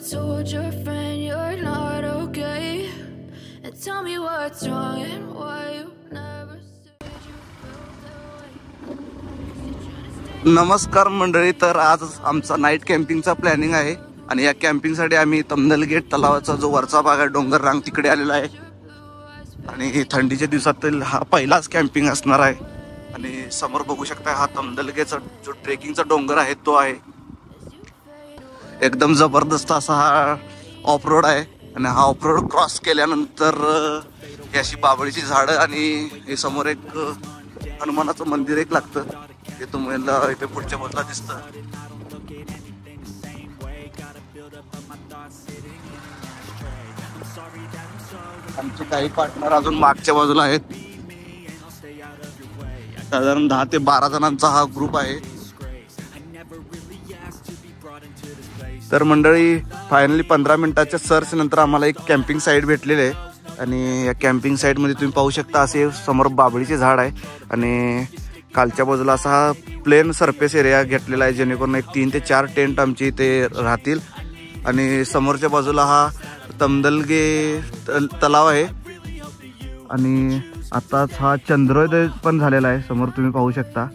told your friend you're not okay, and tell me what's wrong and why you never said you felt that way. नमस्कार मंडळी, तर आज आमचा night कॅम्पिंगचा planning आहे आणि या कॅम्पिंगसाठी आम्ही तमनल गेट तलावाचा जो वरचा भाग आहे डोंगर रांग तिकडे आलेला आहे आणि थंडीच्या दिवसातील हा पहिलाच कॅम्पिंग असणार आहे. आणि समोर बघू शकता हा तमनल गेटचा जो ट्रेकिंगचा डोंगर आहे तो आहे. एकदम जबरदस्त असा हा ऑफ रोड आहे आणि हा ऑफ रोड क्रॉस केल्यानंतर ही अशी बाबळीची झाडं आणि हे समोर एक हनुमानाचं मंदिर एक लागतं, हे तुम्हाला इथे पुढच्या बाजूला दिसतं. आमचे काही पार्टनर अजून मागच्या बाजूला आहेत. साधारण 10 ते 12 जणांचा हा ग्रुप आहे. तर मंडळी फायनली 15 मिनिटाच्या सर्च नंतर आम्हाला एक कॅम्पिंग साईट भेटलेली आहे आणि या कॅम्पिंग साईटमध्ये तुम्ही पाहू शकता असे समोर बाबळीचे झाड आहे आणि खालच्या बाजूला असा हा प्लेन सरफेस एरिया घेतलेला आहे जेणेकरून एक 3 ते 4 टेंट आमचे इथे राहतील. आणि समोरच्या बाजूला हा तमदलगे तलाव आहे आणि आताच हा चंद्रोदय पण झालेला आहे. समोर तुम्ही पाहू शकता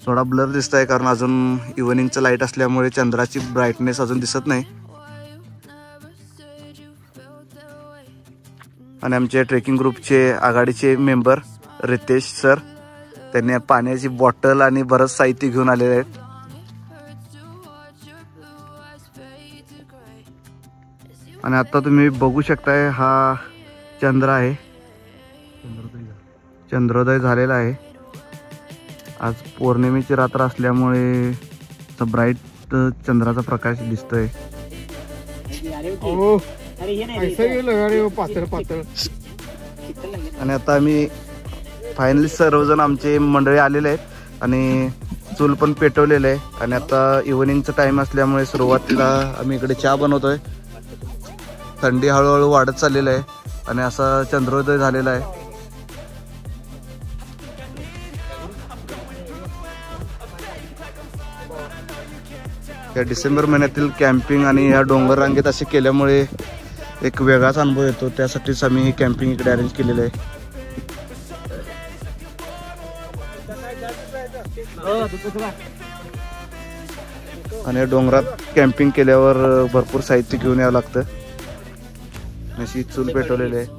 थोडा ब्लर दिसत आहे कारण अजून इव्हनिंगचं लाईट असल्यामुळे चंद्राची ब्राईटनेस अजून दिसत नाही. आणि आमचे ट्रेकिंग ग्रुपचे आघाडीचे मेंबर रितेश सर, त्यांनी पाण्याची बॉटल आणि बरंच साहित्य घेऊन आलेले आहेत. आणि आता तुम्ही बघू शकताय हा चंद्र आहे, चंद्रोदय झालेला आहे. आज पौर्णिमेची रात्र असल्यामुळे ब्राईट चंद्राचा प्रकाश दिसतोय. आणि आता आम्ही फायनली सर्वजण आमचे मंडळी आलेले आहेत आणि चूल पण पेटवलेलं आहे. आणि आता इव्हनिंगचा टाइम असल्यामुळे सुरुवातीला आम्ही इकडे चहा बनवतोय. थंडी हळूहळू वाढत चाललेलं आहे आणि असा चंद्रोदय झालेला आहे. या डिसेंबर महिन्यातील कॅम्पिंग आणि या डोंगर रांगेत असे केल्यामुळे एक वेगळाच अनुभव येतो, त्यासाठीच आम्ही ही कॅम्पिंग इकडे अरेंज केलेलं आहे. आणि डोंगरात कॅम्पिंग केल्यावर भरपूर साहित्य घेऊन यावं लागतं. अशी चूल पेटवलेली आहे.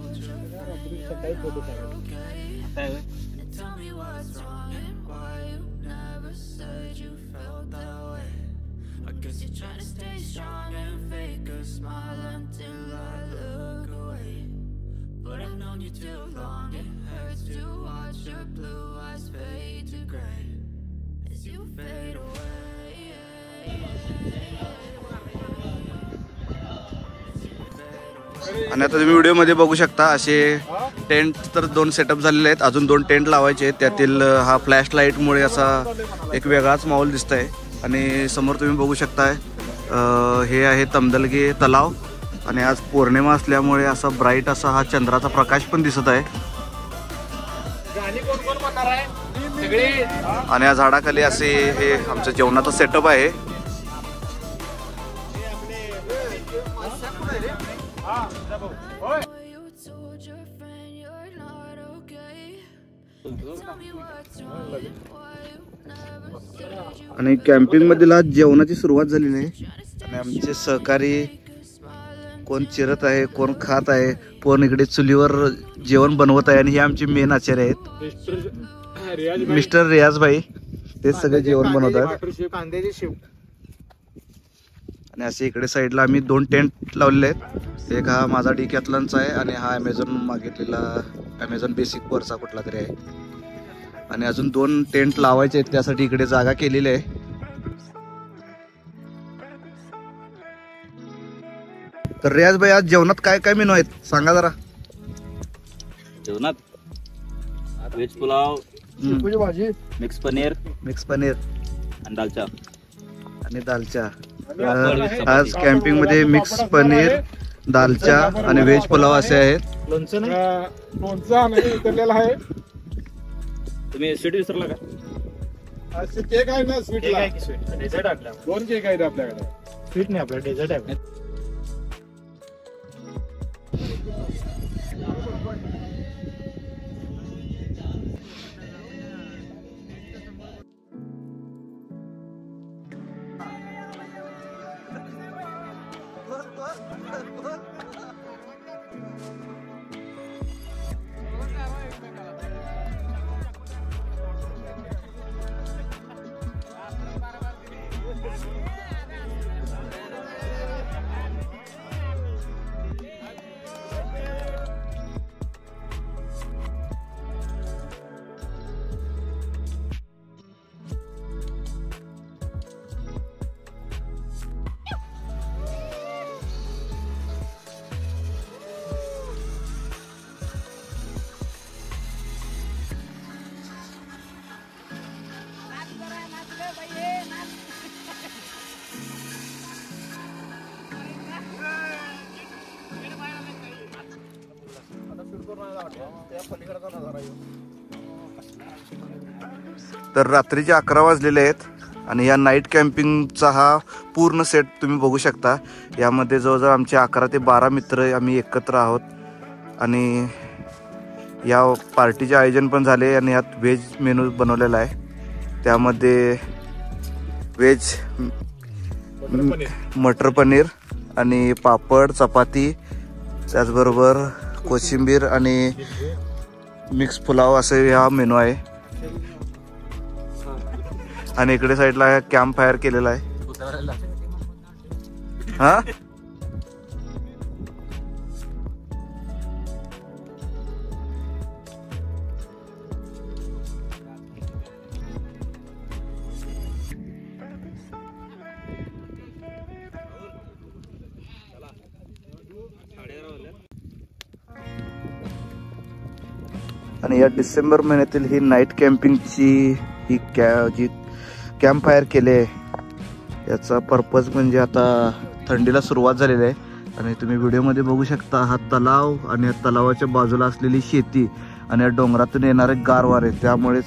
आणि आता तुम्ही व्हिडिओमध्ये बघू शकता असे टेंट तर 2 सेटअप झालेले आहेत, अजून 2 टेंट लावायचे आहेत. त्यातील हा फ्लॅश लाईटमुळे असा एक वेगळाच माहोल दिसत आहे. आणि समोर तुम्ही बघू शकताय हे आहे तमदलगे तलाव आणि आज पौर्णिमा असल्यामुळे असा ब्राईट असा हा चंद्राचा प्रकाश पण दिसत आहे. आणि या झाडाखाली असे हे आमचं जेवणाचा सेटअप आहे. आणि कॅम्पिंग मधील आज जेवणाची सुरुवात झालेली आहे आणि आमचे सहकारी कोण चिरत आहे, कोण खात आहे, कोण इकडे चुलीवर जेवण बनवत आहे. आणि हे आमचे मेन आचार्य आहेत मिस्टर रियाज भाई, ते सगळे जेवण बनवतात. आणि असे इकडे साईडला आम्ही 2 टेंट लावलेले आहेत. एक हा माझा डिकॅथलॉनचा आहे आणि हा ॲमेझॉन मागितलेला ॲमेझॉन बेसिक वरचा कुठला तरी आहे. आणि अजून 2 टेंट लावायचे आहेत, त्यासाठी इकडे जागा केलेली आहे. तर रियाज भाई आज जेवणात काय काय मेनू आहेत सांगा जरा. जेवणात व्हेज पुलाव, भाजी, मिक्स पनीर आणि दालचा. आज कॅम्पिंग मध्ये मिक्स पनीर, दालचा आणि व्हेज पुलाव असे आहेत. लोणचं आहे. तुम्ही स्वीट विसरला का? केक आहे ना, स्वीट आहे की स्वीट डेझर्ट आपल्या 2 केक आहेत आपल्याकडे. स्वीट नाही आपल्याकडे डेझर्ट आहे. तर रात्रीचे 11 वाजलेले आहेत आणि या नाईट कॅम्पिंगचा हा पूर्ण सेट तुम्ही बघू शकता. यामध्ये जवळजवळ आमचे 11 ते 12 मित्र आम्ही एकत्र आहोत आणि या पार्टीचे आयोजन पण झाले आणि यात व्हेज मेनू बनवलेला आहे. त्यामध्ये व्हेज मटर पनीर आणि पापड, चपाती, त्याचबरोबर कोशिंबीर आणि मिक्स पुलाव असे हा मेनू आहे. आणि इकडे साईडला कॅम्प फायर केलेला आहे. हा आणि या डिसेंबर महिन्यातील ही नाईट कॅम्पिंगची ही जी कॅम्प फायर केले याचा पर्पज म्हणजे आता थंडीला सुरुवात झालेली आहे आणि तुम्ही व्हिडिओमध्ये बघू शकता हा तलाव आणि या तलावाच्या बाजूला असलेली शेती आणि या डोंगरातून येणारे गार वारे, त्यामुळेच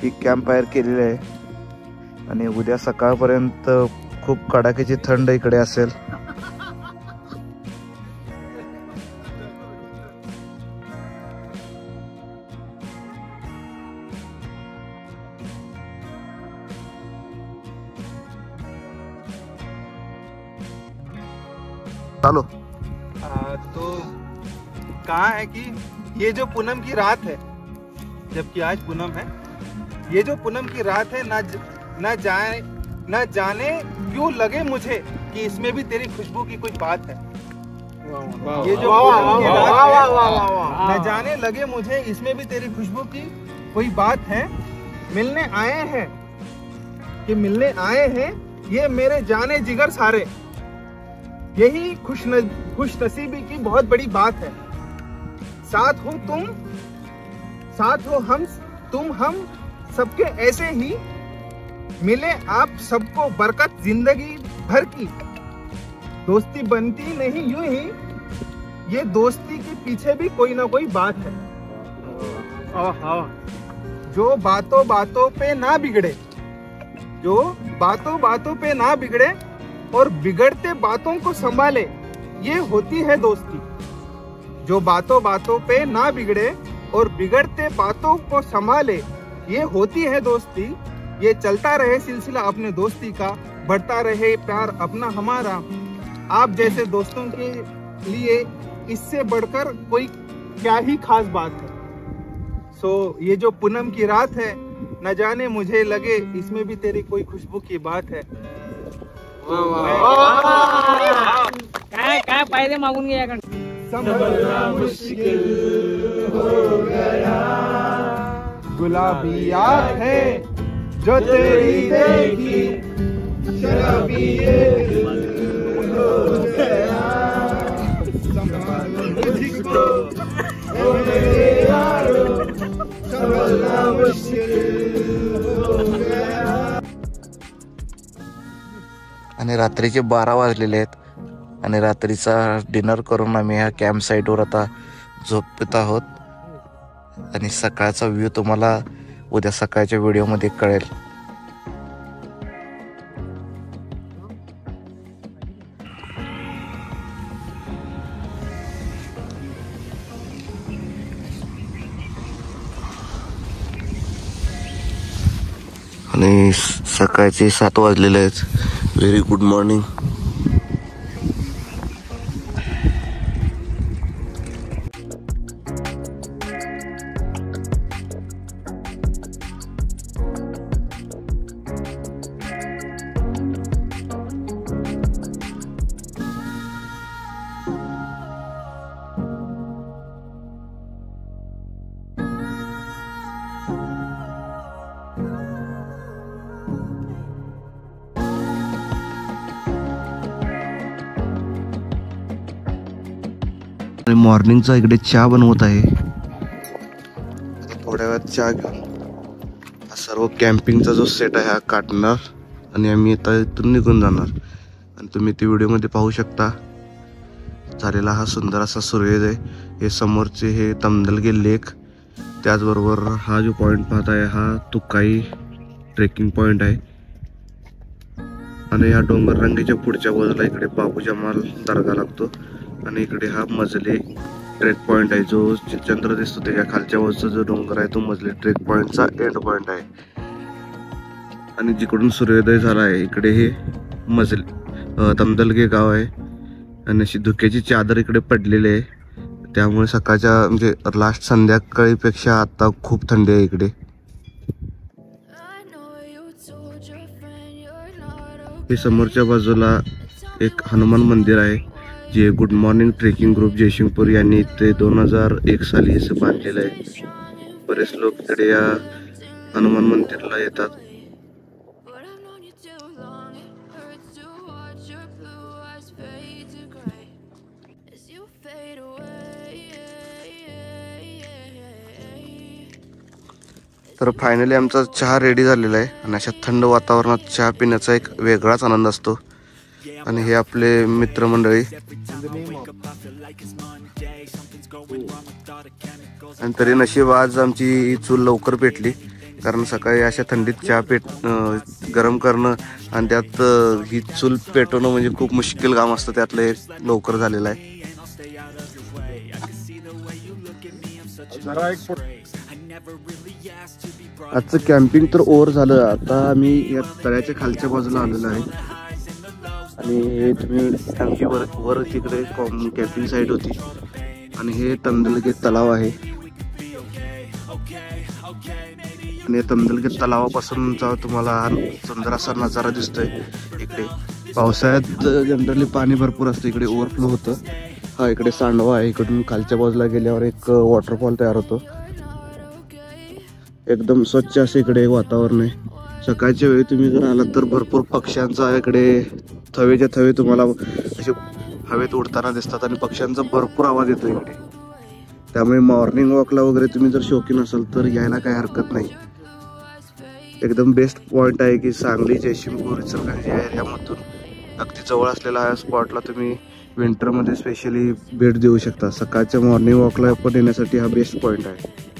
ही कॅम्प फायर केलेली आहे. आणि उद्या सकाळपर्यंत खूप कडाक्याची थंड इकडे असेल. चलो तो कहा है कि ये जो पूनम की रात है, जबकि आज पूनम है, ये जो पूनम की रात है न जाने क्यों लगे मुझे कि इसमें भी तेरी खुशबू की कोई बात है. ये जो पूनम की रात है न जाने लगे मुझे इसमें भी तेरी खुशबू की कोई बात है. मिलने आए हैं ये मेरे जाने जिगर सारे. यही खुश नसीबी की बहुत बड़ी बात है. साथ हो हम सबके ऐसे ही मिले आप सबको बरकत जिंदगी भर की. दोस्ती बनती नहीं यूं ही, ये दोस्ती के पीछे भी कोई ना कोई बात है. जो बातों बातों पे ना बिगड़े और बिगड़ते बातों को संभाले, ये होती है दोस्ती. जो बातों बातों पे ना बिगड़े और बिगड़ते बातों को संभाले, ये होती है दोस्ती. ये चलता रहे सिलसिला अपने दोस्ती का, बढ़ता रहे प्यार अपना हमारा. आप जैसे दोस्तों के लिए इससे बढ़कर कोई क्या ही खास बात है. सो ये जो पूनम की रात है, न जाने मुझे लगे इसमें भी तेरी कोई खुशबू की बात है. काय पायदे मागून घ्या. संभलना मुश्किल हो गया, गुलाबी आंखें जो तेरी देखी, शराबी ये दिल हो गया. संभालो मुझको ओ मेरे यारो, संभलना मुश्किल हो गया. आणि रात्रीचे 12 वाजलेले आहेत आणि रात्रीचा डिनर करून आम्ही ह्या कॅम्प साईटवर आता झोपत आहोत. आणि सकाळचा व्ह्यू तुम्हाला उद्या सकाळच्या व्हिडिओमध्ये कळेल. आणि सकाळचे 7 वाजलेले आहेत. Very good morning. आणि मॉर्निंगचा इकडे चहा बनवत आहे. थोड्या वेळात चहा घेऊन हा सर्व कॅम्पिंगचा जो सेट आहे हा काढणार आणि आम्ही आता इथून निघून जाणार. आणि तुम्ही ते व्हिडिओमध्ये पाहू शकता झालेला हा सुंदर असा सूर्योदय. हे समोरचे हे तमदलगे लेक, त्याचबरोबर हा जो पॉइंट पाहत आहे हा तुकाई ट्रेकिंग पॉइंट आहे. आणि या डोंगर रांगेच्या पुढच्या बाजूला इकडे बाबू जमाल दर्गा लागतो. आणि इकडे हा मजले ट्रेक पॉइंट आहे. जो चंद्र दिसतो त्याच्या खालच्या बाजूचा जो डोंगर आहे तो मजले ट्रेक पॉइंटचा एंड पॉइंट आहे. आणि जिकडून सूर्योदय झाला आहे इकडे हे मजले तमदलगे गाव आहे. आणि अशी धुक्याची चादर इकडे पडलेली आहे. त्यामुळे सकाळच्या म्हणजे लास्ट संध्याकाळीपेक्षा आता खूप थंडी आहे इकडे. हे समोरच्या बाजूला एक हनुमान मंदिर आहे जे good morning trekking group Jaysingpur यांनी इथे 2001 साली असं बांधलेलं आहे. बरेच लोक इकडे या हनुमान मंदिरला येतात. तर फायनली आमचा चहा रेडी झालेला आहे आणि अशा थंड वातावरणात चहा पिण्याचा एक वेगळाच आनंद असतो. आणि हे आपले मित्रमंडळी. आणि तरी नशीब आज आमची चूल लवकर पेटली, कारण सकाळी अशा थंडीत चहा गरम करणं आणि त्यात ही चूल पेटवणं म्हणजे खूप मुश्किल काम असतं. त्यातलं हे लवकर झालेलं आहे. आजचं कॅम्पिंग तर ओव्हर झालं. आता आम्ही या तळ्याच्या खालच्या बाजूला आलेलो आहे. आणि तुम्ही आमची वर तिकडे कॅम्पिंग साईट होती. आणि हे तमदलगे तलाव आहे. आणि तमदलगे तलावापासूनचा तुम्हाला सुंदर असा नजारा दिसतोय. इकडे पावसाळ्यात जनरली पाणी भरपूर असतं, इकडे ओव्हरफ्लो होतं. हा इकडे सांडवा आहे. इकडून खालच्या बाजूला गेल्यावर एक वॉटरफॉल तयार होतो. एकदम स्वच्छ असे इकडे वातावरण आहे. सकाळच्या वेळी तुम्ही जर आलात तर भरपूर पक्ष्यांचा इकडे थवेच्या थवे तुम्हाला असे हवेत उडताना दिसतात. आणि पक्ष्यांचा भरपूर आवाज येतो इकडे. त्यामुळे मॉर्निंग वॉकला वगैरे तुम्ही जर शौकीन असाल तर यायला काही हरकत नाही. एकदम बेस्ट पॉइंट आहे की सांगली जयसिंगपूर इचलकरंजी या एरियामधून अगदी जवळ असलेला हा स्पॉटला तुम्ही विंटरमध्ये स्पेशली भेट देऊ शकता. सकाळच्या मॉर्निंग वॉकला पण येण्यासाठी हा बेस्ट पॉइंट आहे.